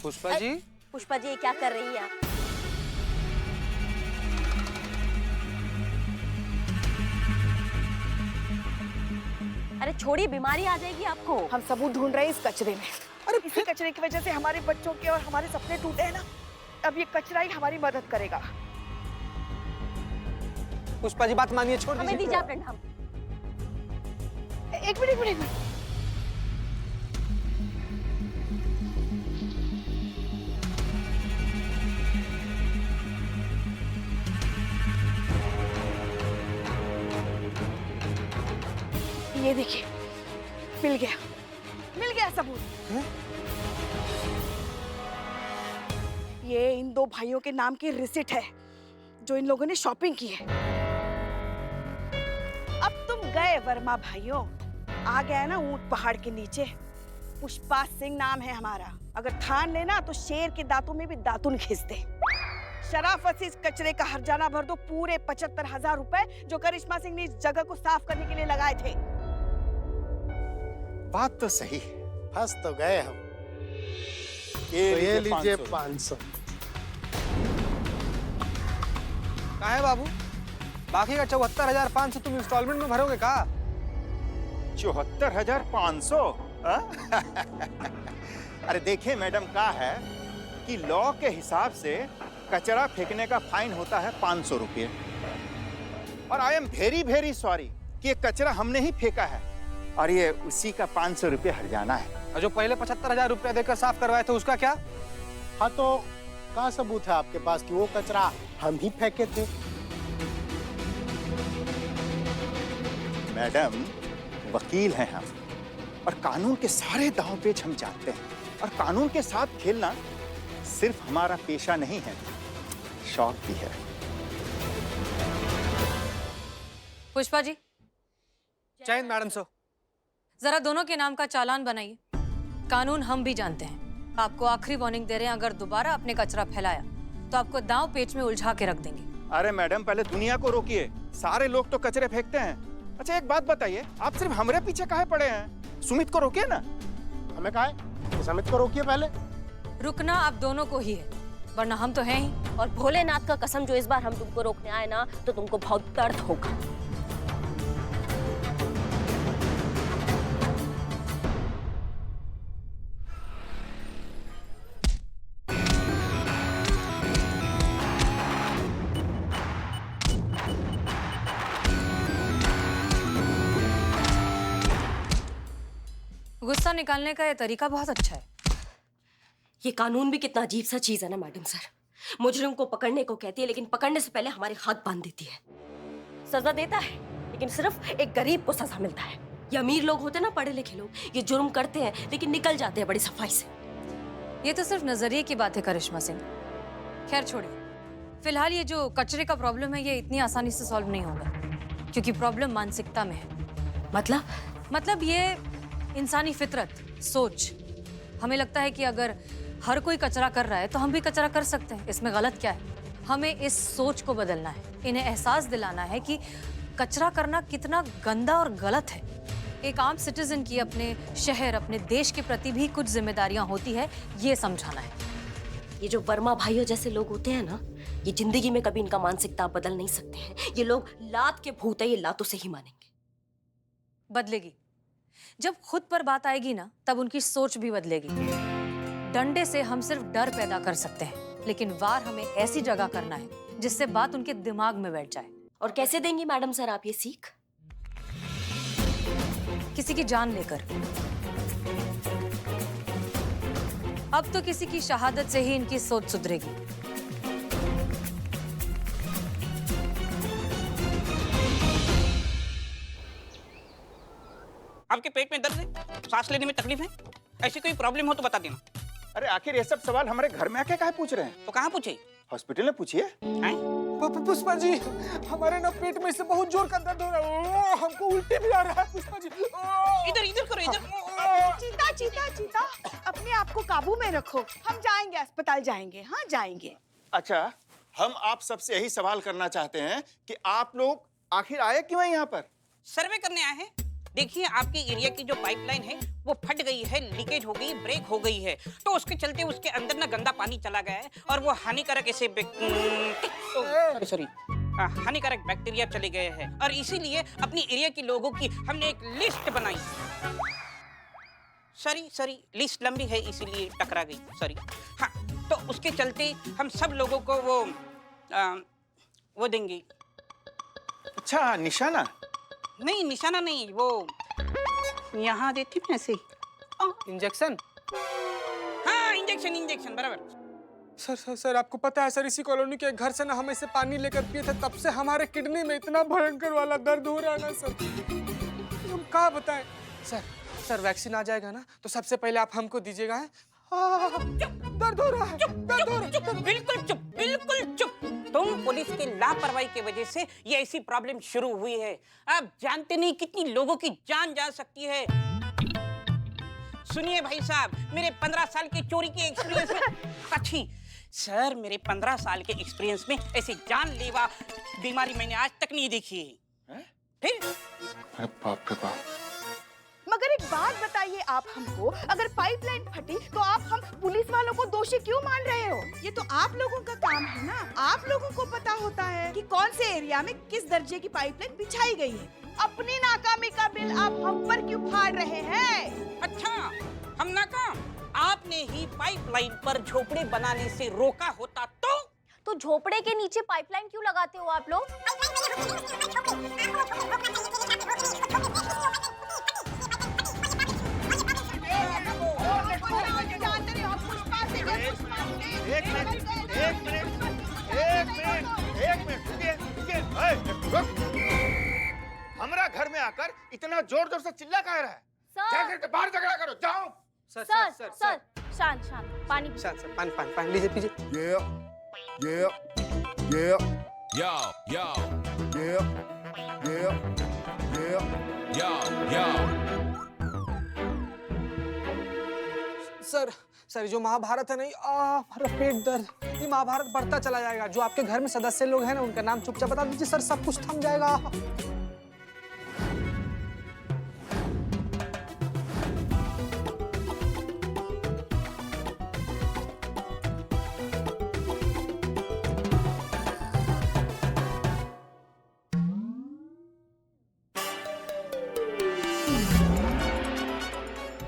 पुष्पा जी। पुष्पा जी, ये क्या कर रही हैं आप? अरे छोड़िए, बीमारी आ जाएगी आपको। हम सबूत ढूंढ रहे हैं इस कचरे में। अरे इसी कचरे की वजह से हमारे बच्चों के और हमारे सपने टूटे हैं ना। अब ये कचरा ही हमारी मदद करेगा। पुष्पा जी बात मानिए, छोड़ हमें दीजिए आप डंडा। एक मिनट, एक मिनट, एक मिनट। ये देखिए, मिल गया सबूत। ये इन दो भाइयों के नाम की रिसिट है जो इन लोगों ने शॉपिंग की है। अब तुम गए वर्मा भाइयों, आ गया ना ऊंट पहाड़ के नीचे। पुष्पा सिंह नाम है हमारा। अगर ठान लेना तो शेर के दांतों में भी दातुन खींच दे। शराफत से इस कचरे का हर्जाना भर दो, पूरे 75,000 रुपए जो करिश्मा सिंह ने इस जगह को साफ करने के लिए लगाए थे। बात तो सही, फंस तो गए हम। ये लीजिए 500। कहाँ है बाबू? बाकी का 74,500 तुम इंस्टॉलमेंट में भरोगे का? 74,500? अरे देखिए मैडम, क्या है कि लॉ के हिसाब से कचरा फेंकने का फाइन होता है 500 रुपये। और I am very very sorry कि ये कचरा हमने ही फेंका है और ये उसी का 500 रुपये हर्जाना है। और जो पहले 75,000 रुपया देकर साफ करवाए थे उसका क्या? हाँ तो क्या सबूत है आपके पास कि वो कचरा हम ही फेंके थे? मैडम, वकील हैं हम और कानून के सारे दांव पेच हम जानते हैं। और कानून के साथ खेलना सिर्फ हमारा पेशा नहीं है, शौक भी है। पुष्पा जी, जय हिंद मैडम। सो जरा दोनों के नाम का चालान बनाइए। कानून हम भी जानते हैं। आपको आखिरी वार्निंग दे रहे हैं, अगर दोबारा आपने कचरा फैलाया तो आपको दांव पेच में उलझा के रख देंगे। अरे मैडम, पहले दुनिया को रोकिए। सारे लोग तो कचरे फेंकते हैं। अच्छा एक बात बताइए, आप सिर्फ हमारे पीछे काहे पड़े हैं? सुमित को रोकिए ना। हमें कहा है? सुमित को रोकिए पहले। रुकना आप दोनों को ही है, वरना हम तो हैं ही। और भोलेनाथ का कसम, जो इस बार हम तुमको रोकने आए ना तो तुमको बहुत दर्द होगा। गुस्सा निकालने का ये तरीका बहुत अच्छा है। ये कानून भी कितना अजीब सा चीज है ना मैडम सर। मुजरिम को पकड़ने को कहती है, लेकिन पकड़ने से पहले हमारे हाथ बांध देती है। सजा देता है, लेकिन सिर्फ एक गरीब को सजा मिलता है। ये अमीर लोग होते हैं ना, पढ़े लिखे लोग, ये जुर्म करते हैं लेकिन निकल जाते हैं बड़ी सफाई से। ये तो सिर्फ नजरिए की बात है करिश्मा सिंह। खैर छोड़िए, फिलहाल ये जो कचरे का प्रॉब्लम है ये इतनी आसानी से सॉल्व नहीं होगा, क्योंकि प्रॉब्लम मानसिकता में है। मतलब ये इंसानी फितरत, सोच। हमें लगता है कि अगर हर कोई कचरा कर रहा है तो हम भी कचरा कर सकते हैं, इसमें गलत क्या है? हमें इस सोच को बदलना है, इन्हें एहसास दिलाना है कि कचरा करना कितना गंदा और गलत है। एक आम सिटीजन की अपने शहर, अपने देश के प्रति भी कुछ जिम्मेदारियां होती है, ये समझाना है। ये जो वर्मा भाइयों जैसे लोग होते हैं ना, ये जिंदगी में कभी इनका मानसिकता बदल नहीं सकते हैं। ये लोग लात के भूत है, ये लातों से ही मानेंगे। बदलेगी जब खुद पर बात आएगी ना, तब उनकी सोच भी बदलेगी। डंडे से हम सिर्फ डर पैदा कर सकते हैं, लेकिन वार हमें ऐसी जगह करना है जिससे बात उनके दिमाग में बैठ जाए। और कैसे देंगी मैडम सर आप ये सीख? किसी की जान लेकर। अब तो किसी की शहादत से ही इनकी सोच सुधरेगी। आपके पेट में दर्द है, सांस लेने में तकलीफ है, ऐसी कोई प्रॉब्लम हो तो बता देना। अरे आखिर ये सब सवाल हमारे घर में आके काहे पूछ रहे हैं? तो कहाँ पूछे? हॉस्पिटल में पूछिए। पुष्पा जी, हमारे ना पेट में से बहुत जोर का दर्द हो रहा है। हमको उल्टी भी आ रहा है पुष्पा जी। इधर इधर करो, इधर। चीता चीता चीता, अपने आप को काबू में रखो। हम जाएंगे, अस्पताल जाएंगे। हाँ जाएंगे। अच्छा, हम आप सबसे यही सवाल करना चाहते हैं कि आप लोग आखिर आए क्यों हैं यहाँ पर? सर्वे करने आए हैं। देखिए आपके एरिया की जो पाइपलाइन है वो फट गई है, लीकेज हो गई, ब्रेक हो गई है, तो उसके चलते उसके अंदर ना गंदा पानी चला गया है और वो हानिकारक ऐसे सॉरी हानिकारक बैक्टीरिया चले गए हैं और इसीलिए अपनी एरिया के लोगों की हमने एक लिस्ट बनाई। सॉरी लिस्ट लंबी है इसीलिए टकरा गई, सॉरी। हाँ, तो उसके चलते हम सब लोगों को वो देंगे। अच्छा, निशाना? नहीं, निशाना नहीं, वो यहाँ देती हूँ ऐसे। इंजेक्शन? हाँ, इंजेक्शन बराबर। सर आपको पता है सर, इसी कॉलोनी के घर से ना हम ऐसे पानी लेकर पिए थे, तब से हमारे किडनी में इतना भयंकर वाला दर्द हो रहा है ना सर, हम क्या बताएं। सर वैक्सीन आ जाएगा ना तो सबसे पहले आप हमको दीजिएगा। दर्द हो रहा है, दर्द हो रहा है। बिल्कुल चुप। तुम पुलिस की लापरवाही की वजह से ये ऐसी प्रॉब्लम शुरू हुई है। आप जानते नहीं कितनी लोगों की जान जा सकती है। सुनिए भाई साहब, मेरे 15 साल के चोरी के एक्सपीरियंस में अच्छी सर, मेरे 15 साल के एक्सपीरियंस में ऐसी जानलेवा बीमारी मैंने आज तक नहीं देखी है। फिर अरे बाप रे बाप। मगर एक बात बताइए आप हमको, अगर पाइपलाइन फटी तो आप हम पुलिस वालों को दोषी क्यों मान रहे हो? ये तो आप लोगों का काम है ना, आप लोगों को पता होता है कि कौन से एरिया में किस दर्जे की पाइपलाइन बिछाई गई है। अपनी नाकामी का बिल आप हम पर क्यों फाड़ रहे हैं? अच्छा, हम नाकाम? आपने ही पाइपलाइन पर झोपड़े बनाने से रोका होता तो झोपड़े के नीचे पाइपलाइन क्यों लगाते हो आप लोग? एक मिनट रुकिए। हमारा घर में आकर इतना जोर जोर से चिल्ला कह रहा है? जाकर बाहर झगड़ा करो, जाओ। सर शांत पानी सर पानी लीजिए, पीजिए। सर जो महाभारत है नहीं, हमारा पेट दर्द, ये महाभारत बढ़ता चला जाएगा। जो आपके घर में सदस्य लोग हैं ना, उनका नाम चुपचाप बता दीजिए सर, सब कुछ थम जाएगा।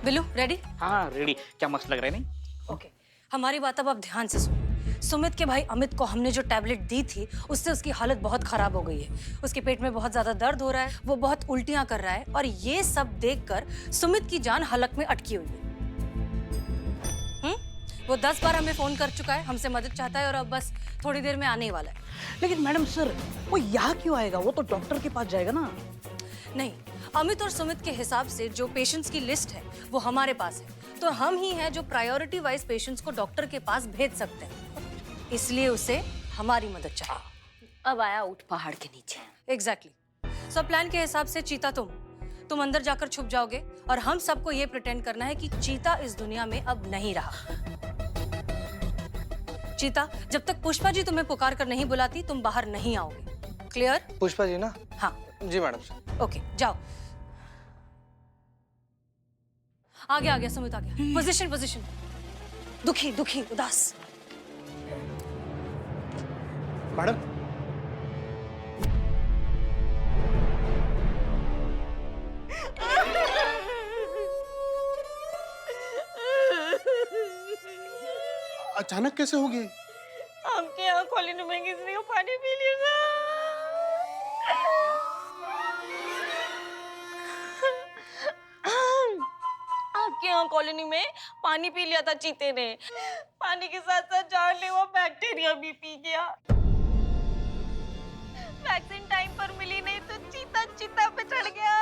बिल्लू रेडी? हाँ रेडी। क्या मस्त लग रहा है नहीं? ओके, हमारी बात अब आप ध्यान से सुनो। सुमित के भाई अमित को हमने जो टैबलेट दी थी उससे उसकी हालत बहुत खराब हो गई है। उसके पेट में बहुत ज्यादा दर्द हो रहा है, वो बहुत उल्टियां कर रहा है और ये सब देखकर सुमित की जान हलक में अटकी हुई है। वो 10 बार हमें फोन कर चुका है, हमसे मदद चाहता है और अब बस थोड़ी देर में आने ही वाला है। लेकिन मैडम सर, वो यहाँ क्यों आएगा? वो तो डॉक्टर के पास जाएगा ना। नहीं, अमित और सुमित के हिसाब से जो पेशेंट्स की लिस्ट है वो हमारे पास है, तो हम ही हैं जो प्रायोरिटी वाइज पेशेंट्स को डॉक्टर के पास भेज सकते हैं, इसलिए उसे हमारी मदद चाहिए। अब आया ऊंट पहाड़ के नीचे। एग्जैक्टली। सो प्लान के हिसाब से चीता तुम अंदर जाकर छुप जाओगे और हम सबको ये प्रिटेंड करना है कि चीता इस दुनिया में अब नहीं रहा। चीता, जब तक पुष्पा जी तुम्हें पुकार कर नहीं बुलाती तुम बाहर नहीं आओगे। क्लियर? पुष्पा जी ना? हाँ जी मैडम। ओके, जाओ। आ गया सुमित आ गया। पोजीशन। दुखी उदास। मैडम अचानक कैसे हो गई? आपके यहाँ कॉलोनी में किसी ने पानी पी लिया आपके यहाँ कॉलोनी में पानी पी लिया था चीते ने। पानी के साथ साथ जानलेवा बैक्टीरिया भी पी गया। वैक्सीन टाइम पर मिली नहीं तो चीता चिता पे चढ़ गया।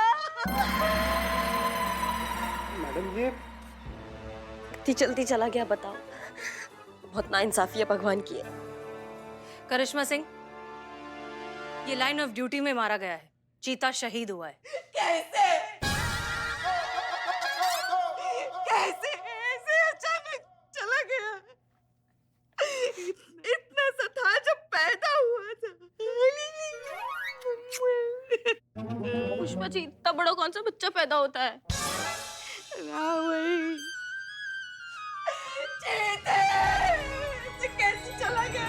मैडम ये इतनी जल्दी चला गया, बताओ। बहुत नाइंसाफी है भगवान की। करिश्मा सिंह, ये लाइन ऑफ ड्यूटी में मारा गया है। चीता शहीद हुआ है। कैसे ऐसे अचानक चला गया? इतना सा था जब पैदा हुआ था। करिश्मा जी, इतना बड़ा कौन सा बच्चा पैदा होता है? कैसे चला गया?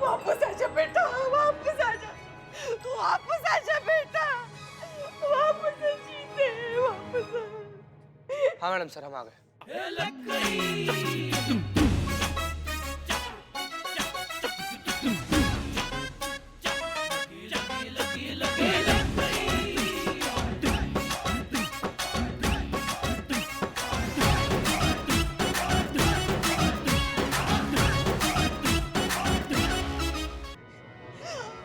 वापस आजा बेटा, वापस आजा, तू वापस आजा बेटा, वापस आ जीते, वापस आ। हाँ मैडम सर, हम आ गए।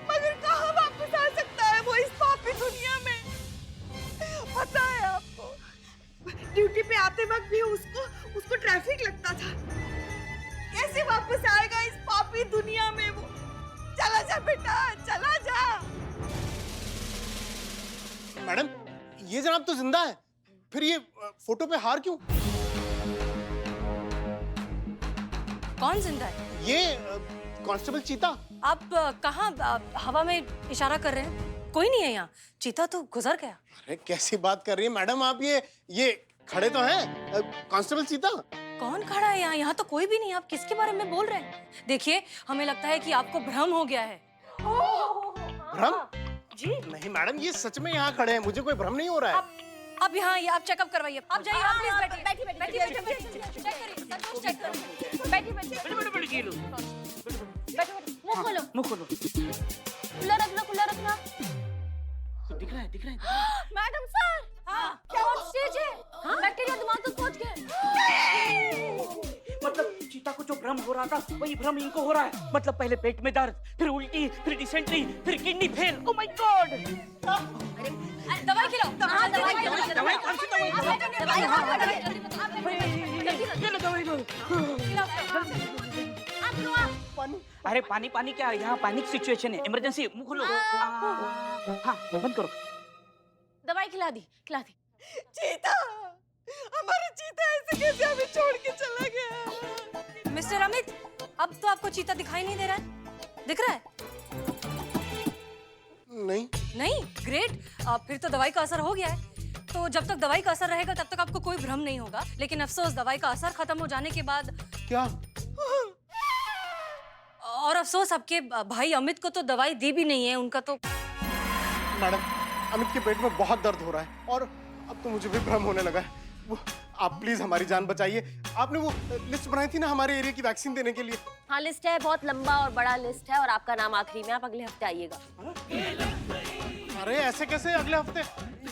मगर कहाँ वापस आ सकता है वो इस पापी दुनिया में? पता है आपको, ड्यूटी पे आते वक्त भी उसको ट्रैफिक लगता था। कैसे वापस आएगा इस पापी दुनिया में वो? चला जा बेटा, चला जा। मैडम, ये जनाब तो जिंदा है, फिर ये फोटो पे हार क्यों? कौन जिंदा है? ये कांस्टेबल चीता। आप कहाँ हवा में इशारा कर रहे हैं? कोई नहीं है यहाँ, चीता तो गुजर गया। अरे कैसी बात कर रही है मैडम आप? ये खड़े तो हैं कांस्टेबल चीता। कौन खड़ा है यहाँ? यहाँ तो कोई भी नहीं। आप किसके बारे में बोल रहे हैं? देखिए, हमें लगता है कि आपको भ्रम हो गया है। भ्रम? जी नहीं मैडम, ये सच में यहाँ खड़े हैं, मुझे कोई भ्रम नहीं हो रहा है। अब यहाँ आप चेकअप करवाइए। आप जाइए, आप प्लीज बैठिए। चेक करिए, सब कुछ चेक करिए। बैठिए। मुंह खोलो। मुंह खोलो। खुला रखना। दिख रहा है। मैडम सर, क्या स्टेज है? बैक्टीरिया दिमाग तक पहुंच गए। मतलब चीता को जो भ्रम हो रहा था वही भ्रम इनको हो रहा है। मतलब पहले पेट में दर्द, फिर उल्टी, फिर डिसेंट्री, फिर kidney fail. Oh my God! दवाई खिलाओ। दवाई कौन सी दवाई? चलो दवाई लो। अरे पानी क्या है? यहाँ पैनिक सिचुएशन है, इमरजेंसी। मुंह खोलो। हाँ, बंद करो। दवाई खिला दी। चीता, हमारा चीता ऐसे कैसे हमें छोड़ के चला गया? मिस्टर अमित, अब तो आपको चीता दिखाई नहीं दे रहा है? दिख रहा है? नहीं? ग्रेट। फिर तो दवाई का असर हो गया है। तो जब तक दवाई का असर रहेगा तब तक आपको कोई भ्रम नहीं होगा। लेकिन अफसोस, दवाई का असर खत्म हो जाने के बाद क्या? और अफसोस, आपके भाई अमित को तो दवाई दी भी नहीं है। उनका तो मैडम, अमित के पेट में बहुत दर्द हो रहा है और अब तो मुझे भी भ्रम होने लगा है। वो आप प्लीज हमारी जान बचाइए। आपने वो लिस्ट बनाई थी ना हमारे एरिया की वैक्सीन देने के लिए? हाँ, लिस्ट है, बहुत लंबा और बड़ा लिस्ट है, और आपका नाम आखिरी में। आप अगले हफ्ते आइएगा। अरे ऐसे कैसे अगले हफ्ते?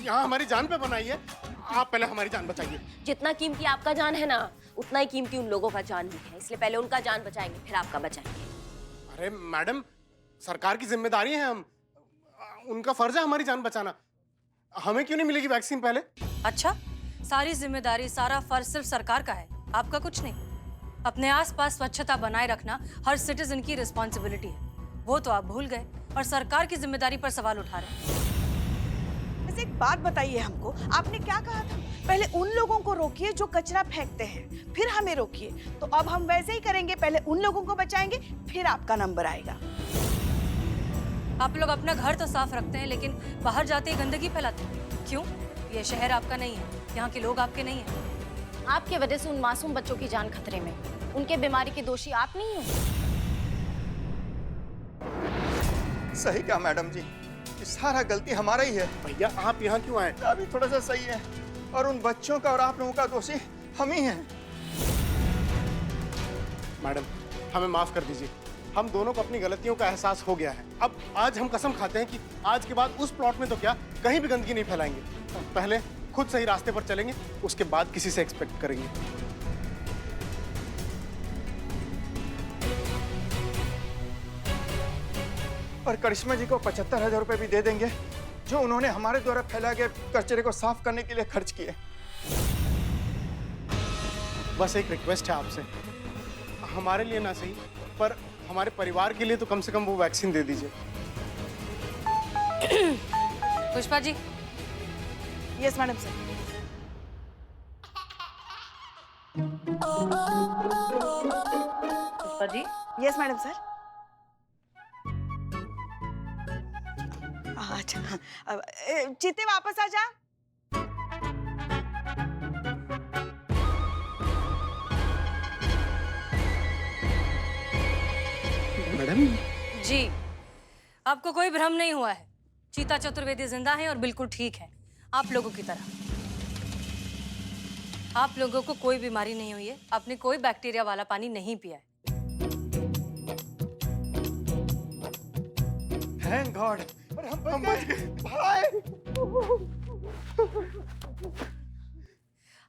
यहाँ हमारी जान पे बनाई है। आप पहले हमारी जान बचाइए। जितना कीमती आपका जान है ना, उतना ही कीमती उन लोगों का जान भी है। इसलिए पहले उनका जान बचाएंगे, फिर आपका बचाएंगे। अरे मैडम, सरकार की जिम्मेदारी है, हम उनका फर्ज है हमारी जान बचाना। हमें क्यों नहीं मिलेगी वैक्सीन पहले? अच्छा, सारी जिम्मेदारी, सारा फर्ज सिर्फ सरकार का है, आपका कुछ नहीं। अपने आसपास स्वच्छता बनाए रखना हर सिटीजन की रिस्पॉन्सिबिलिटी है। वो तो आप भूल गए और सरकार की जिम्मेदारी पर सवाल उठा रहे हैं। वैसे एक बात बताइए हमको, आपने क्या कहा था? पहले उन लोगों को रोकिए जो कचरा फेंकते हैं, फिर हमें रोकिए। तो अब हम वैसे ही करेंगे, पहले उन लोगों को बचाएंगे, फिर आपका नंबर आएगा। आप लोग अपना घर तो साफ रखते हैं, लेकिन बाहर जाते ही गंदगी फैलाते हैं। क्यों? ये शहर आपका नहीं है, यहाँ के लोग आपके नहीं हैं। आपके वजह से उन मासूम बच्चों की जान खतरे में। उनके बीमारी के दोषी आप नहीं हो। सही कहा मैडम जी, ये सारा गलती हमारा ही है। भैया आप यहाँ क्यों आए? अभी थोड़ा सा सही है, और उन बच्चों का और आप लोगों का दोषी हम ही हैं। मैडम, हमें माफ कर दीजिए। हम दोनों को अपनी गलतियों का एहसास हो गया है। अब आज हम कसम खाते हैं कि आज के बाद उस प्लॉट में तो क्या, कहीं भी गंदगी नहीं फैलाएंगे। पहले खुद सही रास्ते पर चलेंगे, उसके बाद किसी से एक्सपेक्ट करेंगे। और करिश्मा जी को 75,000 रुपए भी दे देंगे, जो उन्होंने हमारे द्वारा फैलाए गए कचरे को साफ करने के लिए खर्च किए। बस एक रिक्वेस्ट है आपसे, हमारे लिए ना सही पर हमारे परिवार के लिए तो कम से कम वो वैक्सीन दे दीजिए। Pushpa ji. Yes madam sir. Pushpa ji. Yes madam sir. अच्छा चित्ते वापस आ जा। मैडम जी, आपको कोई भ्रम नहीं हुआ है। चीता चतुर्वेदी जिंदा है और बिल्कुल ठीक है, आप लोगों की तरह। आप लोगों को कोई बीमारी नहीं हुई है, आपने कोई बैक्टीरिया वाला पानी नहीं पिया है। Thank God. हम बच गए भाई।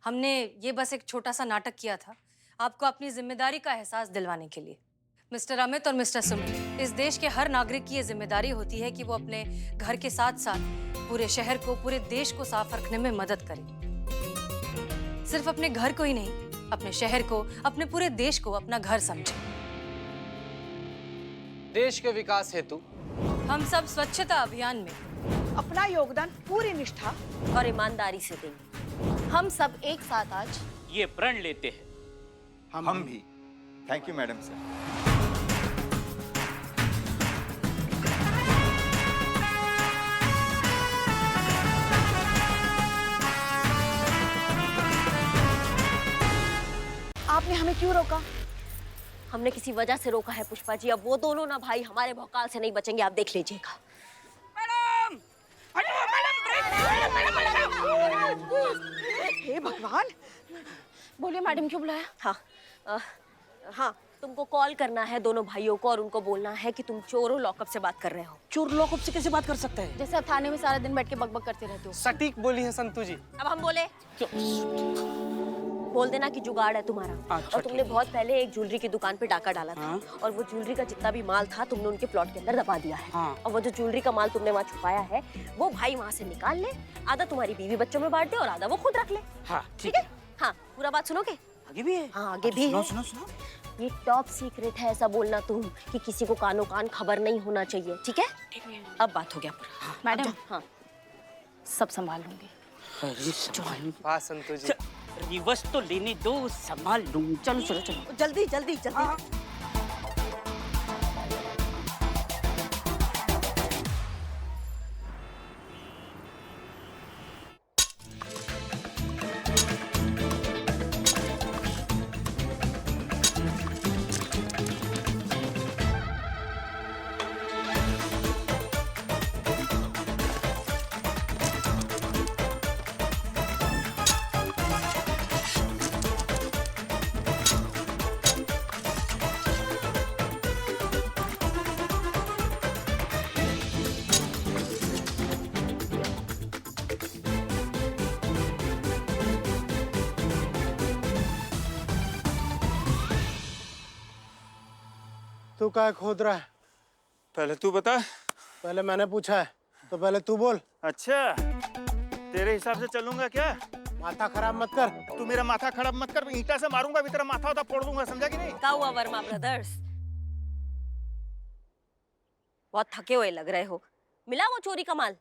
हमने ये बस एक छोटा सा नाटक किया था, आपको अपनी जिम्मेदारी का एहसास दिलवाने के लिए। मिस्टर अमित और मिस्टर सुमित, इस देश के हर नागरिक की ये जिम्मेदारी होती है कि वो अपने घर के साथ साथ पूरे शहर को, पूरे देश को साफ रखने में मदद करे। सिर्फ अपने घर को ही नहीं, अपने शहर को, अपने पूरे देश को अपना घर समझे। देश के विकास हेतु हम सब स्वच्छता अभियान में अपना योगदान पूरी निष्ठा और ईमानदारी से देंगे। हम सब एक साथ आज ये प्रण लेते हैं। हम भी। Thank you madam sir. आपने हमें क्यों रोका? हमने किसी वजह से रोका है पुष्पा जी। अब वो दोनों ना भाई हमारे भौकाल से नहीं बचेंगे, आप देख लीजिएगा। मैडम! हे भगवान, बोलिए मैडम, क्यों बुलाया? हाँ हाँ, तुमको कॉल करना है दोनों भाइयों को और उनको बोलना है कि तुम चोरों लॉकअप से बात कर रहे हो। चोर लॉकअप से कैसे बात कर सकते हैं? जैसे आप थाने में सारा दिन बैठ के बकबक करते रहते हो। सटीक बोली है संतू जी। अब हम बोले, बोल देना कि जुगाड़ है तुम्हारा। अच्छा, और तुमने ठीक है। बहुत पहले एक ज्वेलरी की दुकान पे डाका डाला था। हाँ। और वो ज्वेलरी का जितना भी माल था तुमने उनके प्लॉट के अंदर दबा दिया है। हाँ। और वो जो ज्वेलरी का माल तुमने वहाँ छुपाया है वो भाई वहाँ से निकाल ले, आधा तुम्हारी बीवी बच्चों में बांट दे और आधा वो खुद रख ले। हाँ, ठीक है? हाँ, पूरा बात सुनोगे? आगे भी है? हाँ, आगे भी है। सुनो सुनो। ये टॉप सीक्रेट है, ऐसा बोलना तुम कि किसी को कानो कान खबर नहीं होना चाहिए। ठीक है? अब बात हो गया पूरा। मैडम, हाँ, सब संभाल लूंगी। अरे संभाल। वाह संतू जी। रिवर्स तो लेने दो, संभाल लूं। चलो चलो चलो। जल्दी जल्दी जल्दी। तू क्या खोद रहा है? पहले तू बता। पहले मैंने पूछा है, तो पहले तू बोल। अच्छा, तेरे हिसाब से चलूंगा क्या? माथा खराब मत कर। तू मेरा माथा खराब मत कर, ईंटा से मारूंगा भी तेरा माथा फोड़ दूंगा, समझा कि नहीं? क्या हुआ वर्मा ब्रदर्स? बहुत थके हुए लग रहे हो। मिला वो चोरी का माल?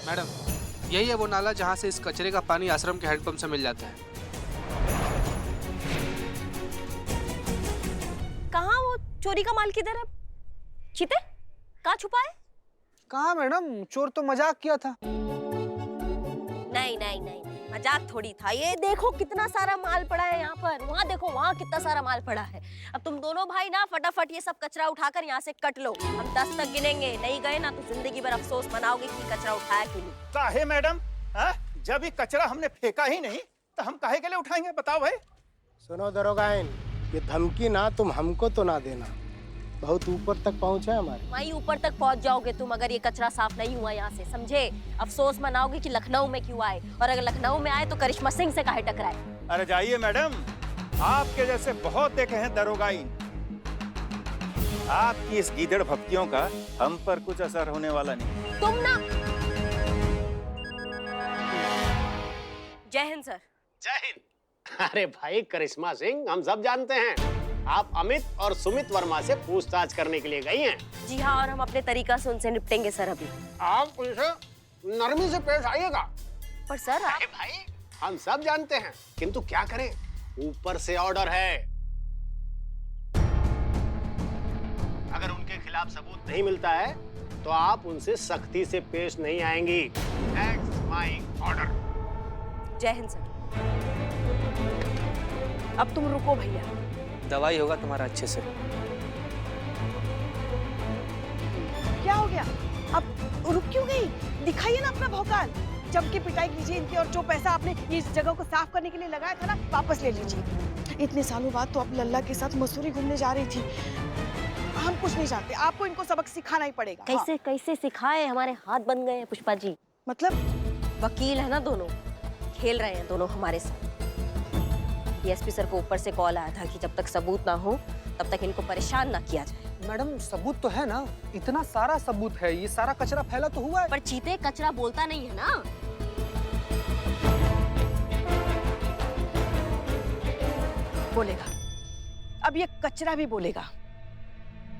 मैडम, यही है वो नाला जहाँ से इस कचरे का पानी आश्रम के हैंडपंप से मिल जाता है। कहाँ वो चोरी का माल किधर है? चीते कहाँ छुपा है? कहाँ मैडम, चोर तो मजाक किया था। नहीं नहीं नहीं, मजाक थोड़ी था। ये देखो कितना सारा माल पड़ा है यहाँ पर, वहाँ देखो वहाँ कितना सारा माल पड़ा है। अब तुम दोनों भाई ना फटाफट ये सब कचरा उठाकर यहाँ से कट लो। हम 10 तक गिनेंगे, नहीं गए ना तो जिंदगी भर अफसोस मनाओगे कि कचरा उठाया क्यों नहीं। काहे मैडम? हाँ? जब ये कचरा हमने फेंका ही नहीं तो हम काहे के लिए उठाएंगे, बताओ भाई। सुनो दरोगाइन, ये धमकी ना तुम हमको तो ना देना, बहुत ऊपर तक पहुंचा है हमारे। वहीं ऊपर तक पहुंच जाओगे तुम अगर ये कचरा साफ नहीं हुआ यहाँ से, समझे? अफसोस मनाओगे कि लखनऊ में क्यों आए, और अगर लखनऊ में आए तो करिश्मा सिंह से काहे टकराए। अरे जाइए मैडम, आपके जैसे बहुत देखे हैं दरोगाई। आपकी इस गीदड़ भक्तियों का हम पर कुछ असर होने वाला नहीं। तुम ना। जय हिंद सर। जय हिंद। अरे भाई करिश्मा सिंह, हम सब जानते हैं आप अमित और सुमित वर्मा से पूछताछ करने के लिए गई हैं। जी हाँ, और हम अपने तरीका से उनसे निपटेंगे सर। अभी आप उनसे नरमी से पेश आइएगा। पर सर अरे भाई, हम सब जानते हैं, किंतु क्या करें, ऊपर से ऑर्डर है। अगर उनके खिलाफ खिलाफ सबूत नहीं मिलता है तो आप उनसे सख्ती से पेश नहीं आएंगी। That's my order। जय हिंद सर। अब तुम रुको भैया। दवाई होगा तुम्हारा अच्छे से। क्या हो गया? अब रुक क्यों गई? दिखाइए ना अपना भौकाल। जम के पिटाई कीजिए इनकी, और जो पैसा आपने इस जगह को साफ करने के लिए लगाया था ना, वापस ले लीजिए। इतने सालों बाद तो अब लल्ला के साथ मसूरी घूमने जा रही थी। हम कुछ नहीं जानते, आपको इनको सबक सिखाना ही पड़ेगा। कैसे कैसे सिखाए, हमारे हाथ बन गए हैं पुष्पा जी। मतलब वकील है ना दोनों, खेल रहे हैं दोनों हमारे साथ। डीएसपी सर को ऊपर से कॉल आया था कि जब तक सबूत ना हो तब तक इनको परेशान ना किया जाए। मैडम सबूत तो है ना, इतना सारा सबूत है, ये सारा कचरा फैला तो हुआ है। पर चीते कचरा बोलता नहीं है ना। बोलेगा, अब ये कचरा भी बोलेगा।